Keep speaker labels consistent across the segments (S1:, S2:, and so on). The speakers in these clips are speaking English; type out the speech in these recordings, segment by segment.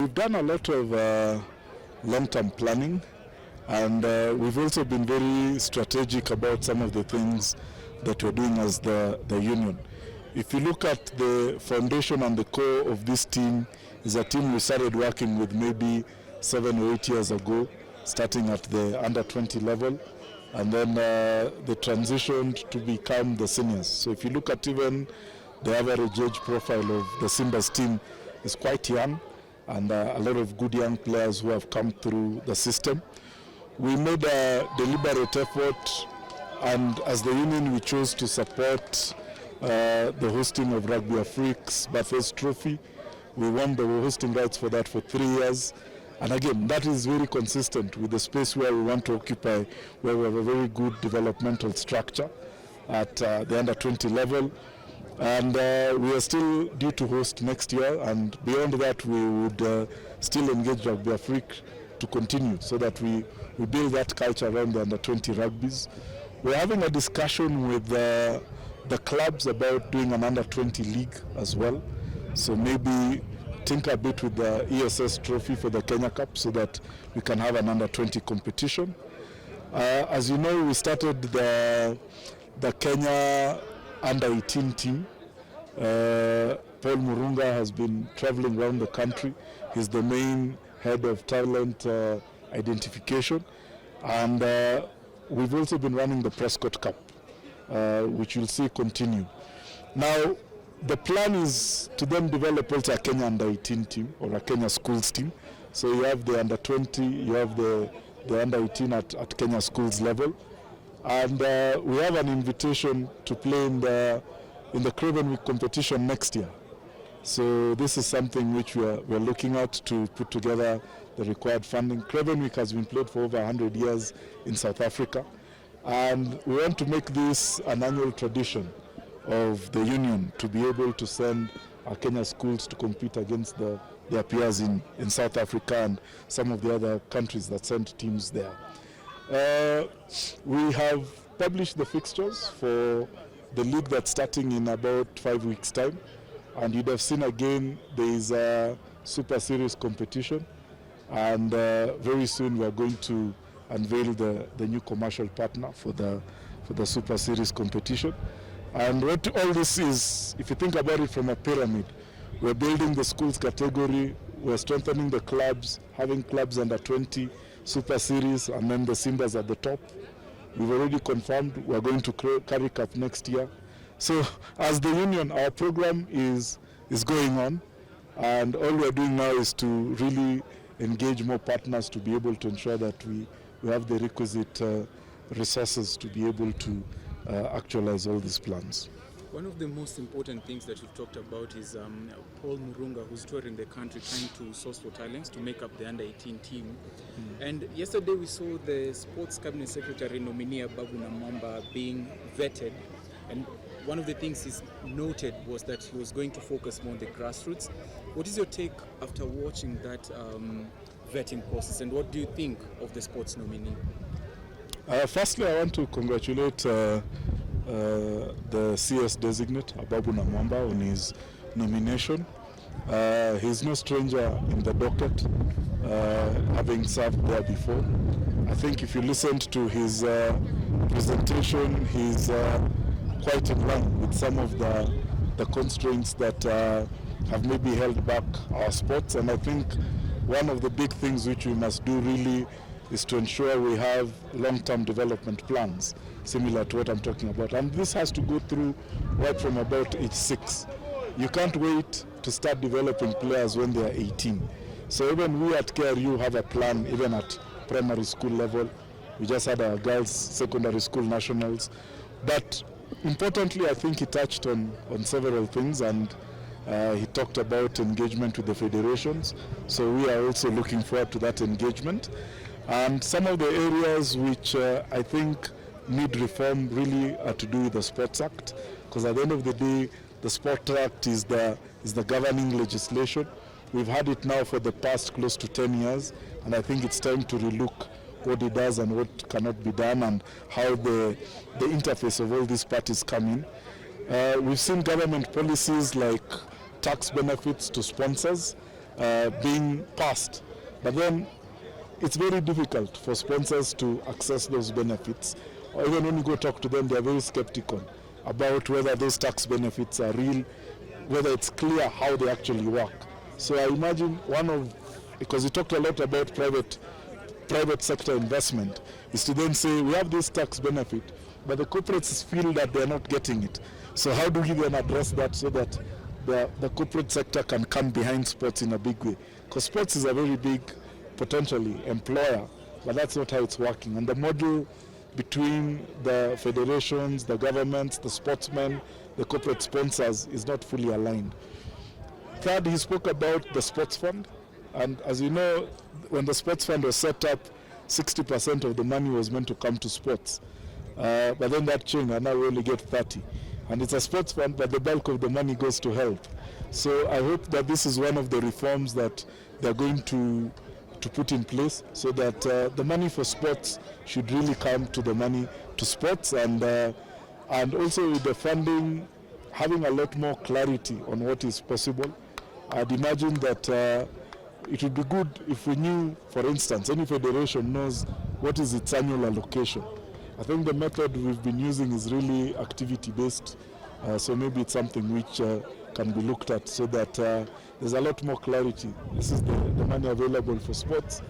S1: we've done a lot of long-term planning, and we've also been very strategic about some of the things that we're doing as the union. If you look at the foundation and the core of this team, is a team we started working with maybe 7 or 8 years ago, starting at the under 20 level, and then they transitioned to become the seniors. So if you look at even the average age profile of the Simba's team is quite young, and a lot of good young players who have come through the system. We made a deliberate effort, and as the union we chose to support the hosting of Rugby Afrique's Buffets Trophy. We won the hosting rights for that for 3 years. And again, that is very consistent with the space where we want to occupy, where we have a very good developmental structure at the under 20 level. And we are still due to host next year, and beyond that we would still engage Rugby Afrique to continue, so that we build that culture around the under 20 rugbies. We're having a discussion with the clubs about doing an under 20 league as well. So maybe tinker a bit with the ESS trophy for the Kenya Cup, so that we can have an under 20 competition. As you know, we started the Kenya under 18 team. Paul Murunga has been traveling around the country. He's the main head of talent identification, and we've also been running the Prescott Cup, which you'll see continue. Now, the plan is to then develop also a Kenya under 18 team, or a Kenya schools team. So you have the under 20, you have the under 18 at Kenya schools level, and we have an invitation to play in the Craven Week competition next year. So this is something which we're looking at to put together the required funding. Craven Week has been played for over 100 years in South Africa, and we want to make this an annual tradition of the union to be able to send our Kenya schools to compete against their peers in South Africa and some of the other countries that send teams there. We have published the fixtures for the league that's starting in about 5 weeks' time, and you'd have seen again there is a Super Series competition, and very soon we are going to unveil the new commercial partner for the Super Series competition. And what all this is, if you think about it from a pyramid, we're building the schools category, we're strengthening the clubs, having clubs under 20, Super Series, and then the Simbas at the top. We've already confirmed we're going to carry cup next year. So as the union, our program is going on, and all we're doing now is to really engage more partners to be able to ensure that we have the requisite resources to be able to actualize all these plans.
S2: One of the most important things that you've talked about is Paul Murunga, who's touring the country trying to source for talents to make up the under 18 team. And yesterday we saw the Sports Cabinet Secretary nominee Babu Namwamba being vetted, and one of the things he's noted was that he was going to focus more on the grassroots. What is your take after watching that vetting process, and what do you think of the sports nominee?
S1: Firstly, I want to congratulate the CS designate, Babu Namwamba, on his nomination. He's no stranger in the docket, having served there before. I think if you listened to his presentation, he's quite in line with some of the constraints that have maybe held back our sports. And I think one of the big things which we must do really is to ensure we have long-term development plans similar to what I'm talking about. And this has to go through right from about age 6. You can't wait to start developing players when they are 18. So even we at KRU have a plan, even at primary school level. We just had our girls' secondary school nationals. But importantly, I think he touched on several things, and he talked about engagement with the federations. So we are also looking forward to that engagement. And some of the areas which I think need reform really are to do with the Sports Act, because at the end of the day, the Sports Act is the governing legislation. We've had it now for the past close to 10 years, and I think it's time to relook what it does and what cannot be done, and how the interface of all these parties come in. We've seen government policies like tax benefits to sponsors, being passed. But then it's very difficult for sponsors to access those benefits. Or even when you go talk to them, they are very skeptical about whether those tax benefits are real, whether it's clear how they actually work. So I imagine because we talked a lot about private sector investment, is to then say we have this tax benefit, but the corporates feel that they're not getting it. So how do we then address that so that the corporate sector can come behind sports in a big way? Because sports is a very big, potentially, employer, but that's not how it's working. And the model between the federations, the governments, the sportsmen, the corporate sponsors is not fully aligned. Third, he spoke about the sports fund. And as you know, when the sports fund was set up, 60% of the money was meant to come to sports. But then that changed, and now we only get 30. And it's a sports fund, but the bulk of the money goes to health. So I hope that this is one of the reforms that they're going to put in place, so that the money for sports should really come to the money to sports, and also with the funding, having a lot more clarity on what is possible. I'd imagine that it would be good if we knew, for instance, any federation knows what is its annual allocation. I think the method we've been using is really activity-based, so maybe it's something which can be looked at, so that there's a lot more clarity. This is the money available for sports.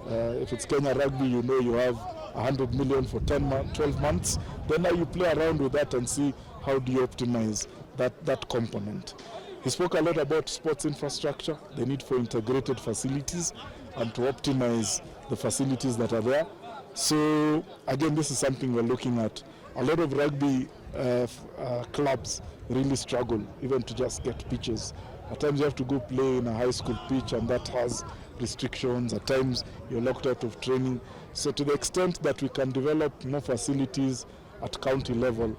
S1: If it's Kenya Rugby, you know you have 100 million for 12 months. Then now you play around with that and see how do you optimize that component. He spoke a lot about sports infrastructure, the need for integrated facilities, and to optimize the facilities that are there. So again, this is something we're looking at. A lot of rugby clubs really struggle even to just get pitches. At times you have to go play in a high school pitch, and that has restrictions. At times you're locked out of training. So to the extent that we can develop more facilities at county level,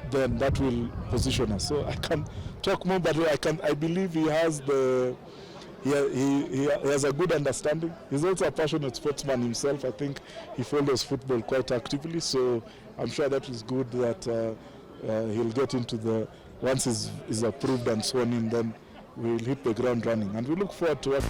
S1: then that will position us. So I can talk more, but I believe he has he has a good understanding. He's also a passionate sportsman himself. I think he follows football quite actively, so I'm sure that is good that he'll get into once he's approved and sworn in, then we'll hit the ground running. And we look forward to it.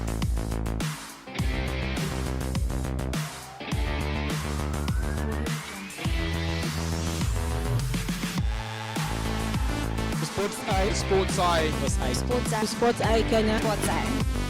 S2: Sports Eye. Sports Eye.
S3: Sports Eye Kenya.
S4: Sports Eye.